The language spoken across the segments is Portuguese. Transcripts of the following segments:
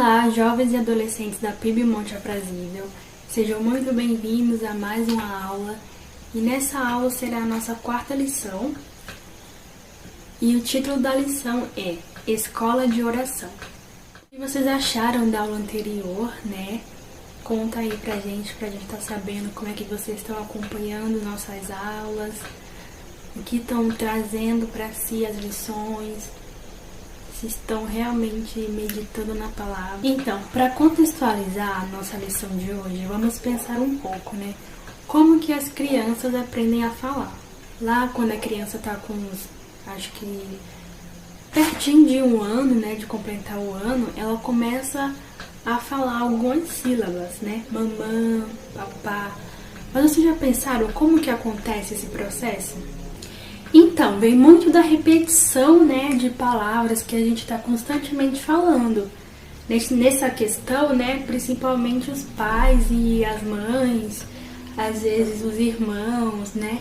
Olá, jovens e adolescentes da PIB Monte Aprazível. Sejam muito bem-vindos a mais uma aula. E nessa aula será a nossa quarta lição. E o título da lição é Escola de Oração. O que vocês acharam da aula anterior, né? Conta aí pra gente estar sabendo como é que vocês estão acompanhando nossas aulas, o que estão trazendo para si as lições, se estão realmente meditando na palavra. Então, para contextualizar a nossa lição de hoje, vamos pensar um pouco, né? Como que as crianças aprendem a falar? Lá, quando a criança tá com acho que pertinho de um ano, né, de completar o ano, ela começa a falar algumas sílabas, né? Mamã, papá. Mas vocês já pensaram como que acontece esse processo? Então, vem muito da repetição, né, de palavras que a gente está constantemente falando. Nessa questão, né, principalmente os pais e as mães, às vezes os irmãos, né.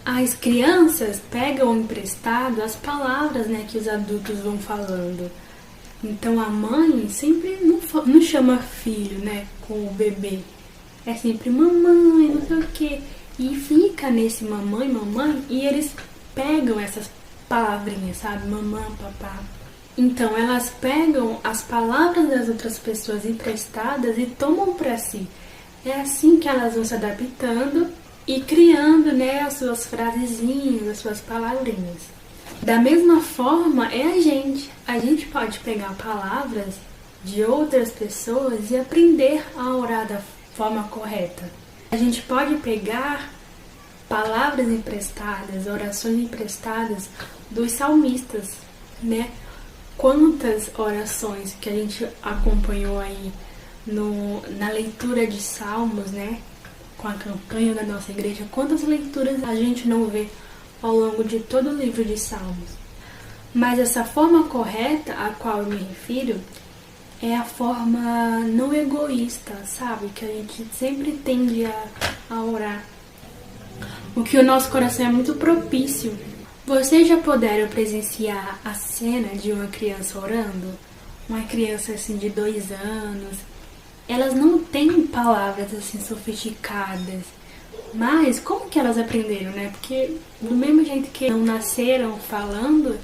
As crianças pegam emprestado as palavras, né, que os adultos vão falando. Então a mãe sempre não chama filho, né, com o bebê. É sempre mamãe, não sei o quê. E fica nesse mamãe, e eles pegam essas palavrinhas, sabe? Mamã, papá. Então elas pegam as palavras das outras pessoas emprestadas e tomam para si. É assim que elas vão se adaptando e criando, né, as suas frasezinhas, as suas palavrinhas. Da mesma forma é a gente. A gente pode pegar palavras de outras pessoas e aprender a orar da forma correta. A gente pode pegar palavras emprestadas, orações emprestadas dos salmistas, né? Quantas orações que a gente acompanhou aí na leitura de Salmos, né? Com a campanha da nossa igreja, quantas leituras a gente não vê ao longo de todo o livro de Salmos. Mas essa forma correta a qual eu me refiro é a forma não egoísta, sabe? Que a gente sempre tende a orar. O que o nosso coração é muito propício. Vocês já puderam presenciar a cena de uma criança orando? Uma criança assim de 2 anos. Elas não têm palavras assim sofisticadas. Mas como que elas aprenderam, né? Porque do mesmo jeito que não nasceram falando,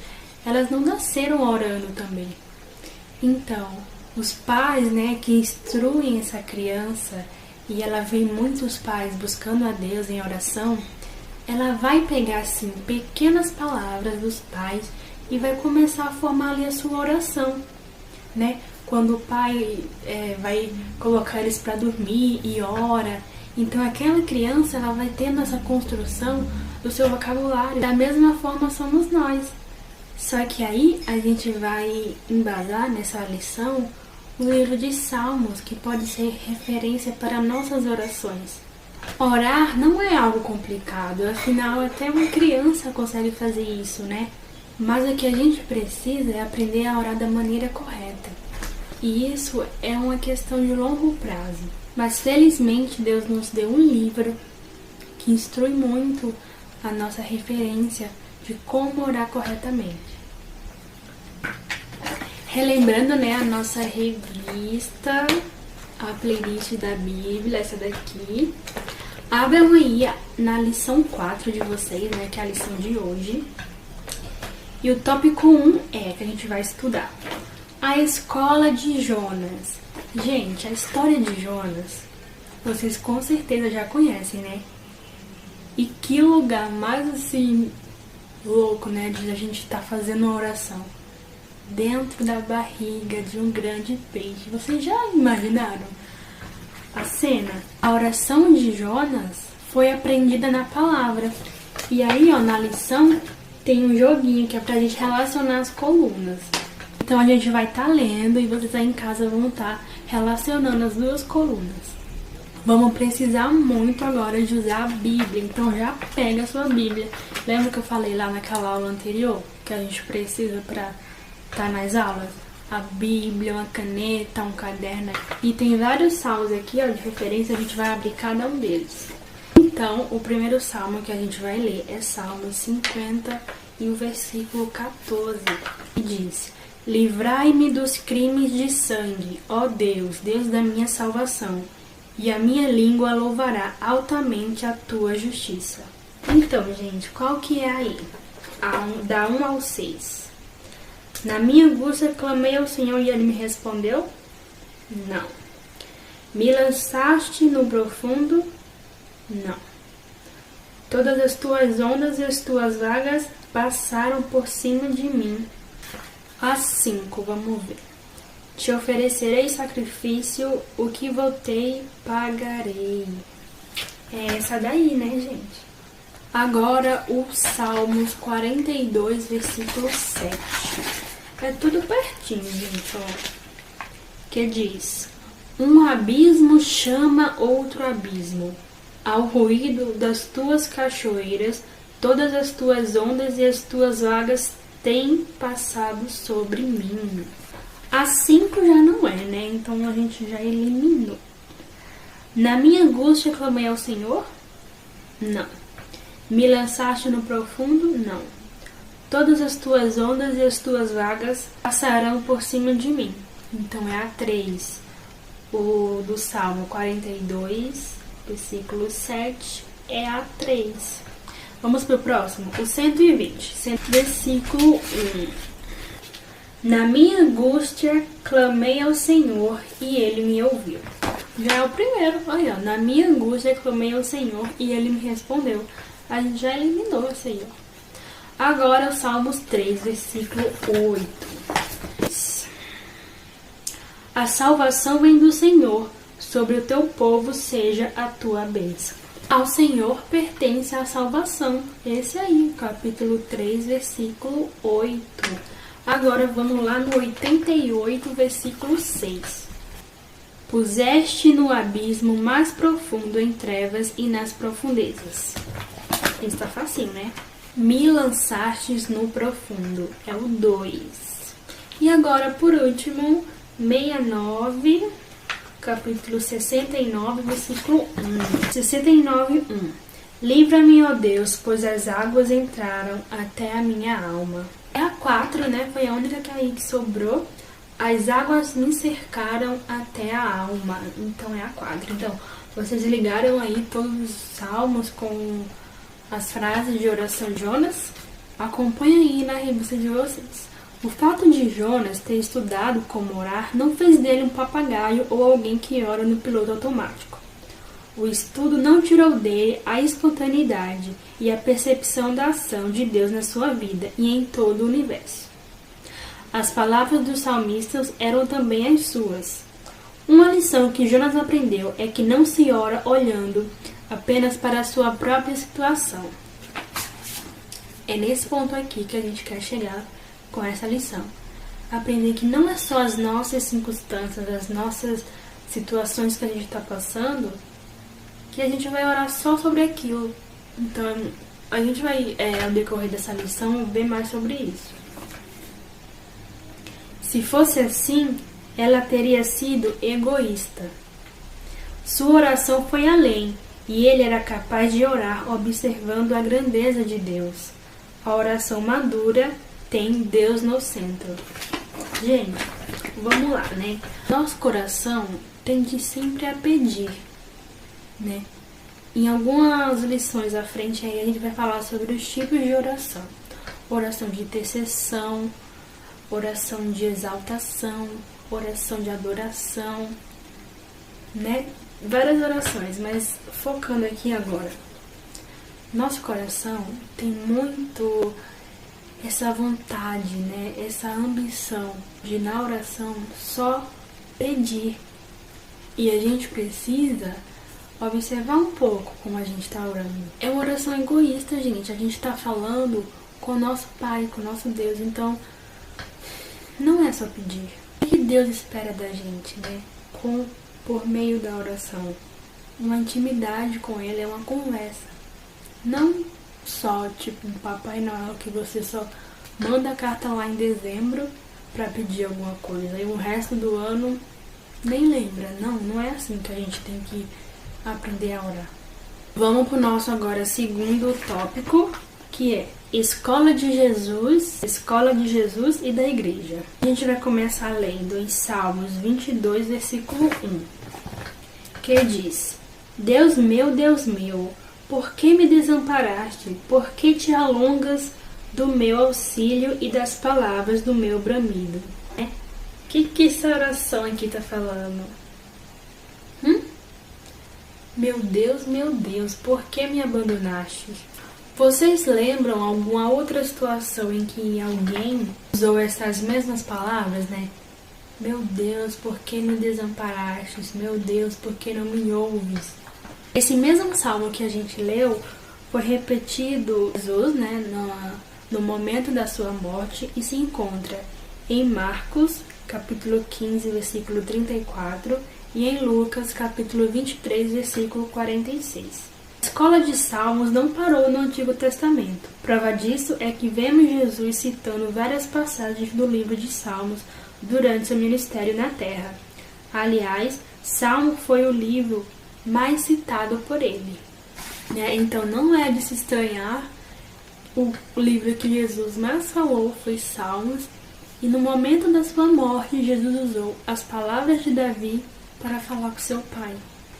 elas não nasceram orando também. Então, os pais, né, que instruem essa criança, e ela vê muitos pais buscando a Deus em oração, ela vai pegar, assim, pequenas palavras dos pais e vai começar a formar ali a sua oração, né? Quando o pai vai colocar eles para dormir e ora, então aquela criança, ela vai tendo essa construção do seu vocabulário. Da mesma forma somos nós. Só que aí a gente vai embasar nessa lição o livro de Salmos, que pode ser referência para nossas orações. Orar não é algo complicado, afinal até uma criança consegue fazer isso, né? Mas o que a gente precisa é aprender a orar da maneira correta. E isso é uma questão de longo prazo. Mas felizmente Deus nos deu um livro que instrui muito a nossa referência de como orar corretamente. Relembrando, né, a nossa revista, a playlist da Bíblia, essa daqui. Abram aí na lição 4 de vocês, né, que é a lição de hoje. E o tópico 1 é que a gente vai estudar a escola de Jonas. Gente, a história de Jonas, vocês com certeza já conhecem, né? E que lugar mais assim louco, né, de a gente estar fazendo uma oração dentro da barriga de um grande peixe. Vocês já imaginaram a cena? A oração de Jonas foi aprendida na palavra. E aí, ó, na lição tem um joguinho que é pra gente relacionar as colunas. Então a gente vai estar lendo e vocês aí em casa vão estar relacionando as duas colunas. Vamos precisar muito agora de usar a Bíblia, então já pega a sua Bíblia. Lembra que eu falei lá naquela aula anterior que a gente precisa para estar nas aulas? A Bíblia, uma caneta, um caderno. E tem vários salmos aqui, ó, de referência, a gente vai abrir cada um deles. Então, o primeiro salmo que a gente vai ler é Salmo 50 e o versículo 14, que diz: Livrai-me dos crimes de sangue, ó Deus, Deus da minha salvação, e a minha língua louvará altamente a tua justiça. Então, gente, qual que é aí? Da 1 ao 6. Na minha angústia clamei ao Senhor e ele me respondeu? Não. Me lançaste no profundo? Não. Todas as tuas ondas e as tuas vagas passaram por cima de mim. As 5, vamos ver. Te oferecerei sacrifício, o que voltei pagarei. É essa daí, né, gente? Agora o Salmos 42, versículo 7. É tudo pertinho, gente, ó. Que diz: um abismo chama outro abismo. Ao ruído das tuas cachoeiras, todas as tuas ondas e as tuas vagas têm passado sobre mim. A 5 já não é, né? Então a gente já eliminou. Na minha angústia clamei ao Senhor? Não. Me lançaste no profundo? Não. Todas as tuas ondas e as tuas vagas passarão por cima de mim. Então é a 3. O do Salmo 42, versículo 7, é a 3. Vamos pro próximo, o 120, versículo 1. Na minha angústia clamei ao Senhor e ele me ouviu. Já é o primeiro, olha, na minha angústia clamei ao Senhor e ele me respondeu. A gente já eliminou isso aí, ó. Agora o Salmos 3, versículo 8. A salvação vem do Senhor, sobre o teu povo seja a tua bênção. Ao Senhor pertence a salvação. Esse aí, capítulo 3, versículo 8. Agora vamos lá no 88, versículo 6. Puseste no abismo mais profundo em trevas e nas profundezas. Isso tá facinho, né? Me lançastes no profundo. É o 2. E agora, por último, 69, capítulo 69, versículo 1. 69, 1. Livra-me, ó Deus, pois as águas entraram até a minha alma. É a 4, né? Foi a única que sobrou. As águas me cercaram até a alma. Então é a 4. Então, vocês ligaram aí todos os salmos com as frases de oração de Jonas? Acompanhe aí na revista de vocês. O fato de Jonas ter estudado como orar não fez dele um papagaio ou alguém que ora no piloto automático. O estudo não tirou dele a espontaneidade e a percepção da ação de Deus na sua vida e em todo o universo. As palavras dos salmistas eram também as suas. Uma lição que Jonas aprendeu é que não se ora olhando apenas para a sua própria situação. É nesse ponto aqui que a gente quer chegar com essa lição. Aprender que não é só as nossas circunstâncias, as nossas situações que a gente está passando, que a gente vai orar só sobre aquilo. Então, a gente vai, ao decorrer dessa lição, ver mais sobre isso. Se fosse assim, ela teria sido egoísta. Sua oração foi além, e ele era capaz de orar observando a grandeza de Deus. A oração madura tem Deus no centro. Gente, vamos lá, né? Nosso coração tende sempre a pedir, né? Em algumas lições à frente aí a gente vai falar sobre os tipos de oração. Oração de intercessão, oração de exaltação, oração de adoração, né? Várias orações, mas focando aqui agora. Nosso coração tem muito essa vontade, né? Essa ambição de na oração só pedir. E a gente precisa observar um pouco como a gente está orando. É uma oração egoísta, gente. A gente está falando com o nosso Pai, com o nosso Deus. Então, não é só pedir. O que Deus espera da gente, né? Por meio da oração. Uma intimidade com Ele, é uma conversa. Não só tipo um Papai Noel que você só manda a carta lá em dezembro para pedir alguma coisa. E o resto do ano nem lembra. Não é assim que a gente tem que aprender a orar. Vamos pro nosso agora segundo tópico, que é Escola de Jesus e da Igreja. A gente vai começar lendo em Salmos 22, versículo 1, que diz: Deus meu, por que me desamparaste? Por que te alongas do meu auxílio e das palavras do meu bramido? Que essa oração aqui está falando? Meu Deus, por que me abandonaste? Vocês lembram alguma outra situação em que alguém usou essas mesmas palavras, né? Meu Deus, por que me desamparaste? Meu Deus, por que não me ouves? Esse mesmo salmo que a gente leu foi repetido Jesus, né, no momento da sua morte, e se encontra em Marcos, capítulo 15, versículo 34, e em Lucas, capítulo 23, versículo 46. A escola de Salmos não parou no Antigo Testamento. Prova disso é que vemos Jesus citando várias passagens do livro de Salmos durante seu ministério na Terra. Aliás, Salmo foi o livro mais citado por ele. Então não é de se estranhar, o livro que Jesus mais falou foi Salmos, e no momento da sua morte, Jesus usou as palavras de Davi para falar com seu pai.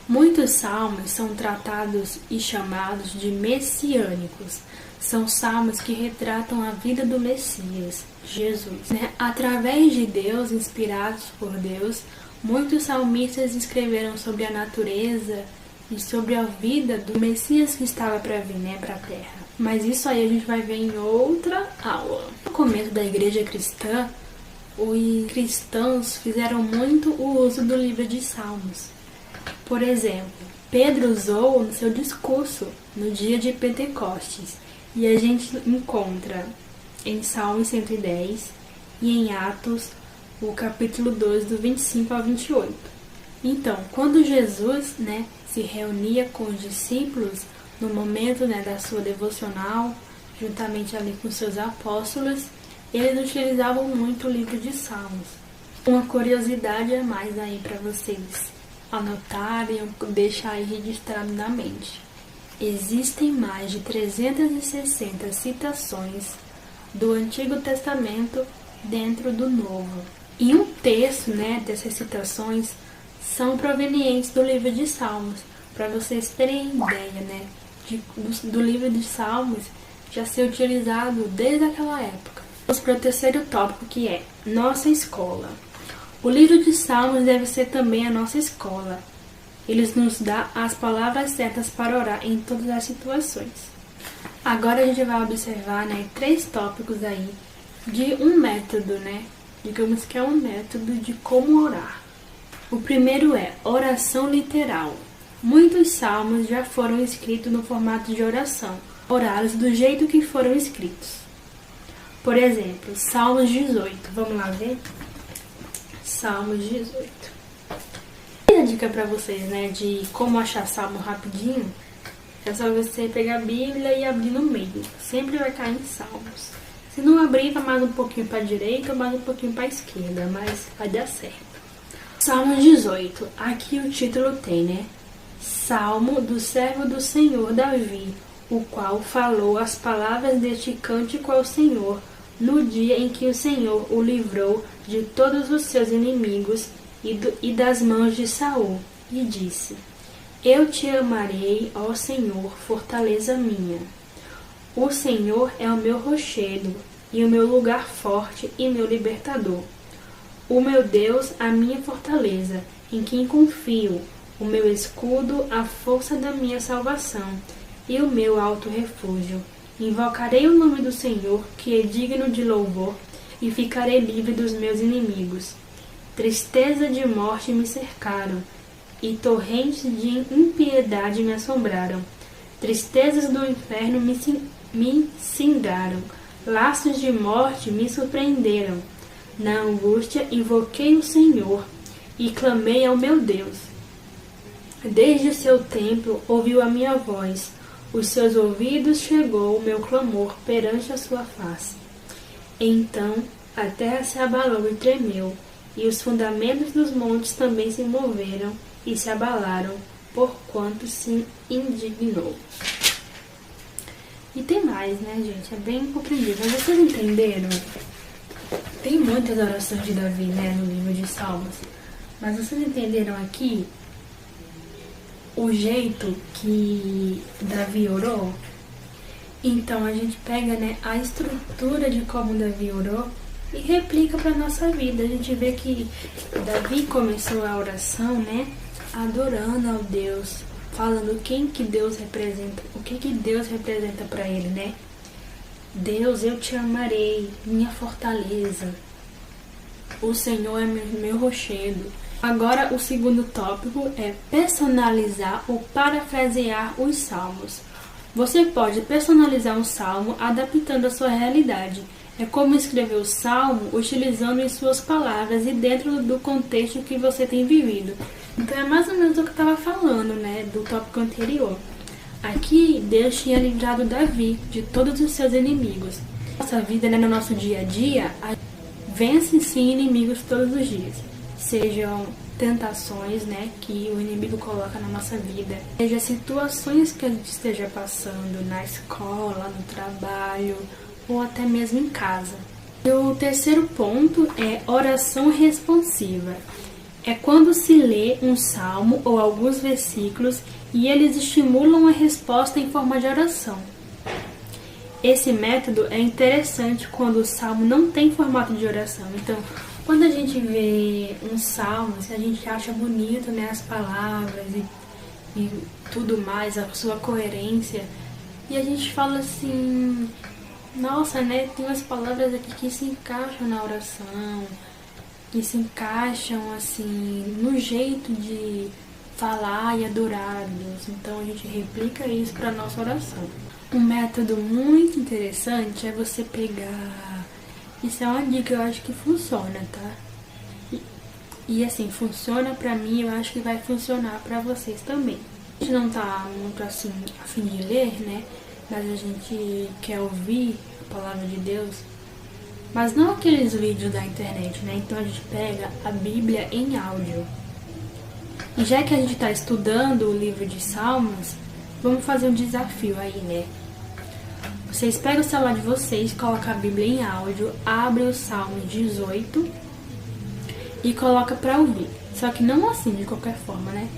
Muitos salmos são tratados e chamados de messiânicos. São salmos que retratam a vida do Messias, Jesus. Através de Deus, inspirados por Deus, muitos salmistas escreveram sobre a natureza e sobre a vida do Messias que estava para vir, para a Terra. Mas isso aí a gente vai ver em outra aula. No começo da igreja cristã, os cristãos fizeram muito o uso do livro de Salmos. Por exemplo, Pedro usou no seu discurso no dia de Pentecostes, e a gente encontra em Salmos 110 e em Atos, o capítulo 2, do 25 ao 28. Então, quando Jesus se reunia com os discípulos no momento da sua devocional, juntamente ali com seus apóstolos, eles utilizavam muito o livro de Salmos. Uma curiosidade a mais aí para vocês anotarem ou deixar aí registrado na mente. Existem mais de 360 citações do Antigo Testamento dentro do Novo. E um terço dessas citações são provenientes do livro de Salmos, para vocês terem ideia do livro de Salmos já ser utilizado desde aquela época. Vamos para o terceiro tópico, que é nossa escola. O livro de Salmos deve ser também a nossa escola. Ele nos dá as palavras certas para orar em todas as situações. Agora a gente vai observar 3 tópicos aí de um método, digamos que é um método de como orar. O primeiro é oração literal. Muitos salmos já foram escritos no formato de oração, orados do jeito que foram escritos. Por exemplo, Salmos 18. Vamos lá ver? Salmos 18. A dica para vocês, de como achar salmo rapidinho, é só você pegar a Bíblia e abrir no meio. Sempre vai cair em Salmos. Se não abrir, vai mais um pouquinho para a direita ou mais um pouquinho para a esquerda, mas vai dar certo. Salmos 18. Aqui o título tem, Salmo do servo do Senhor Davi, o qual falou as palavras deste cântico ao Senhor, no dia em que o Senhor o livrou de todos os seus inimigos e das mãos de Saul, e disse: Eu te amarei, ó Senhor, fortaleza minha. O Senhor é o meu rochedo, e o meu lugar forte e meu libertador. O meu Deus, a minha fortaleza, em quem confio, o meu escudo, a força da minha salvação, e o meu alto refúgio. Invocarei o nome do Senhor, que é digno de louvor, e ficarei livre dos meus inimigos. Tristeza de morte me cercaram, e torrentes de impiedade me assombraram. Tristezas do inferno me cingaram, laços de morte me surpreenderam. Na angústia invoquei o Senhor, e clamei ao meu Deus. Desde o seu templo ouviu a minha voz, os seus ouvidos chegou o meu clamor perante a sua face. Então a terra se abalou e tremeu, e os fundamentos dos montes também se moveram e se abalaram, porquanto se indignou. E tem mais, né, gente? É bem compreensível. Mas vocês entenderam? Tem muitas orações de Davi, né, no livro de Salmos. Mas vocês entenderam aqui o jeito que Davi orou? Então a gente pega, né, a estrutura de como Davi orou e replica para nossa vida. A gente vê que Davi começou a oração, né, adorando ao Deus, falando quem que Deus representa, o que que Deus representa para ele, né? Deus, eu te amarei, minha fortaleza. O Senhor é meu rochedo. Agora o segundo tópico é personalizar ou parafrasear os salmos. Você pode personalizar um salmo adaptando a sua realidade. É como escrever o salmo utilizando em suas palavras e dentro do contexto que você tem vivido. Então é mais ou menos o que eu estava falando, né, do tópico anterior. Aqui Deus tinha livrado Davi de todos os seus inimigos. Nossa vida, né, no nosso dia a dia, vence sim inimigos todos os dias. Sejam tentações, né, que o inimigo coloca na nossa vida, seja situações que a gente esteja passando na escola, no trabalho ou até mesmo em casa. E o terceiro ponto é oração responsiva. É quando se lê um salmo ou alguns versículos e eles estimulam a resposta em forma de oração. Esse método é interessante quando o salmo não tem formato de oração. Então, quando a gente vê um salmo, a gente acha bonito, né, as palavras e tudo mais, a sua coerência, e a gente fala assim, nossa, né, tem umas palavras aqui que se encaixam na oração, que se encaixam assim no jeito de falar e adorar a Deus. Então a gente replica isso para nossa oração. Um método muito interessante é você pegar, isso é uma dica que eu acho que funciona, tá? E assim, funciona pra mim, eu acho que vai funcionar pra vocês também. A gente não tá muito assim a fim de ler, né? Mas a gente quer ouvir a palavra de Deus. Mas não aqueles vídeos da internet, né? Então a gente pega a Bíblia em áudio. E já que a gente está estudando o livro de Salmos, vamos fazer um desafio aí, né? Vocês pegam o celular de vocês, colocam a Bíblia em áudio, abre o Salmo 18 e coloca para ouvir. Só que não assim, de qualquer forma, né?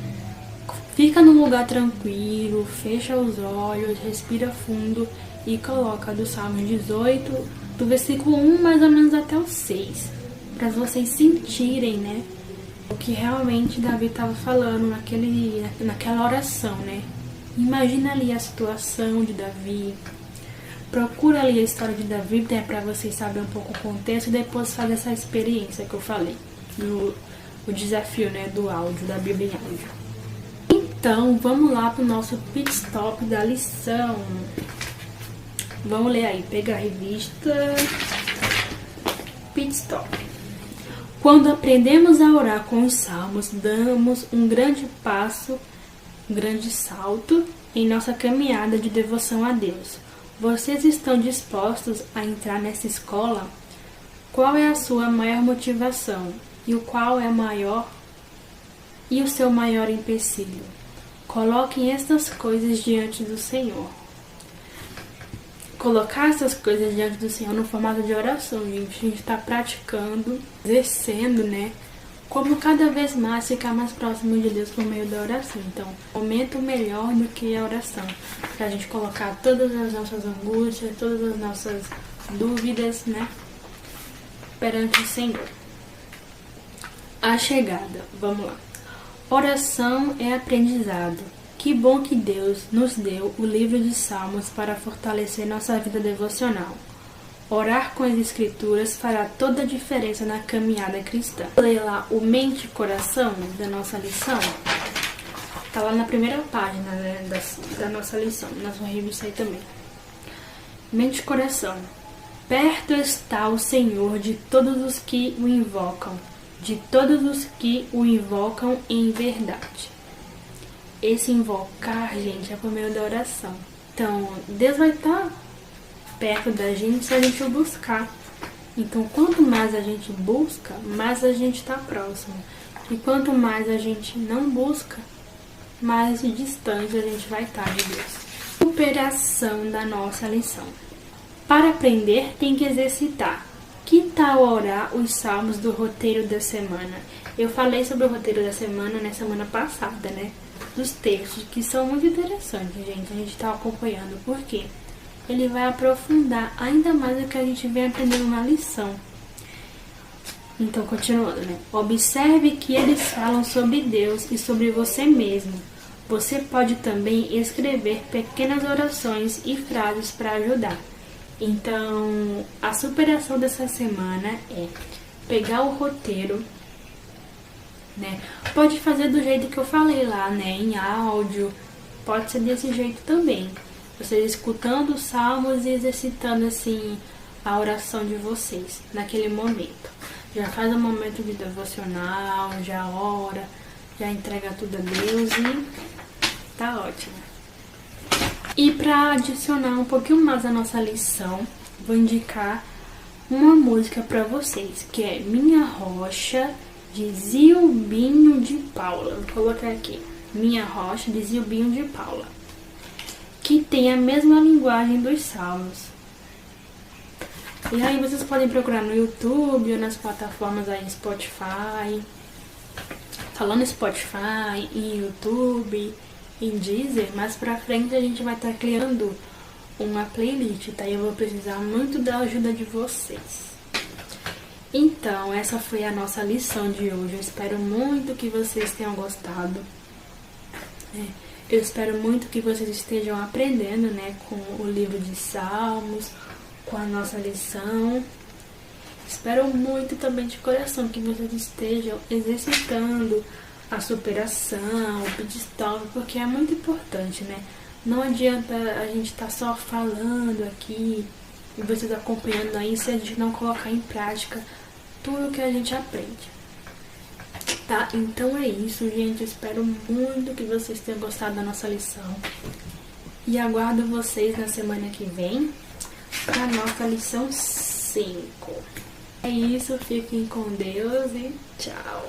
Fica num lugar tranquilo, fecha os olhos, respira fundo e coloca do Salmo 18, do versículo 1 mais ou menos até o 6, para vocês sentirem, né, o que realmente Davi estava falando naquela oração, né? Imagina ali a situação de Davi, procura ali a história de Davi, né, para vocês saberem um pouco o contexto e depois fazer essa experiência que eu falei, o desafio, né, do áudio, da Bíblia em áudio. Então, vamos lá para o nosso pit stop da lição. Vamos ler aí, pega a revista. Pit stop. Quando aprendemos a orar com os salmos, damos um grande passo, um grande salto em nossa caminhada de devoção a Deus. Vocês estão dispostos a entrar nessa escola? Qual é a sua maior motivação? E o seu maior empecilho? Coloquem estas coisas diante do Senhor. Colocar essas coisas diante do Senhor no formato de oração, gente. A gente está praticando, exercendo, né? Como cada vez mais ficar mais próximo de Deus por meio da oração. Então, momento melhor do que a oração. Pra gente colocar todas as nossas angústias, todas as nossas dúvidas, né? Perante o Senhor. A chegada. Vamos lá. Oração é aprendizado. Que bom que Deus nos deu o livro de Salmos para fortalecer nossa vida devocional. Orar com as Escrituras fará toda a diferença na caminhada cristã. Leia lá o mente e coração da nossa lição. Está lá na primeira página, né, da nossa lição. Nós vamos revisar aí também. Mente e coração. Perto está o Senhor de todos os que o invocam. De todos os que o invocam em verdade. Esse invocar, gente, é por meio da oração. Então, Deus vai estar perto da gente se a gente o buscar. Então, quanto mais a gente busca, mais a gente está próximo. E quanto mais a gente não busca, mais distante a gente vai estar de Deus. O superação da nossa lição. Para aprender, tem que exercitar. Que tal orar os salmos do roteiro da semana? Eu falei sobre o roteiro da semana na semana passada, né? Dos textos, que são muito interessantes, gente. A gente está acompanhando, porque ele vai aprofundar ainda mais o que a gente vem aprendendo na lição. Então, continuando, né? Observe que eles falam sobre Deus e sobre você mesmo. Você pode também escrever pequenas orações e frases para ajudar. Então, a superação dessa semana é pegar o roteiro, né? Pode fazer do jeito que eu falei lá, né? Em áudio, pode ser desse jeito também. Vocês escutando os salmos e exercitando, assim, a oração de vocês naquele momento. Já faz um momento de devocional, já ora, já entrega tudo a Deus e tá ótimo. E para adicionar um pouquinho mais a nossa lição, vou indicar uma música para vocês, que é Minha Rocha, de Zilbinho de Paula. Vou colocar aqui, Minha Rocha, de Zilbinho de Paula, que tem a mesma linguagem dos salmos. E aí vocês podem procurar no YouTube ou nas plataformas aí, Spotify. Falando Spotify, em YouTube, em Deezer, mais pra frente a gente vai estar criando uma playlist, tá? E eu vou precisar muito da ajuda de vocês. Então, essa foi a nossa lição de hoje. Eu espero muito que vocês tenham gostado. Eu espero muito que vocês estejam aprendendo, né, com o livro de Salmos, com a nossa lição. Espero muito também de coração que vocês estejam exercitando a superação, o pedir stop, porque é muito importante, né? Não adianta a gente estar só falando aqui e vocês acompanhando aí se a gente não colocar em prática tudo que a gente aprende. Tá? Então é isso, gente. Eu espero muito que vocês tenham gostado da nossa lição. E aguardo vocês na semana que vem para a nossa lição 5. É isso, fiquem com Deus e tchau!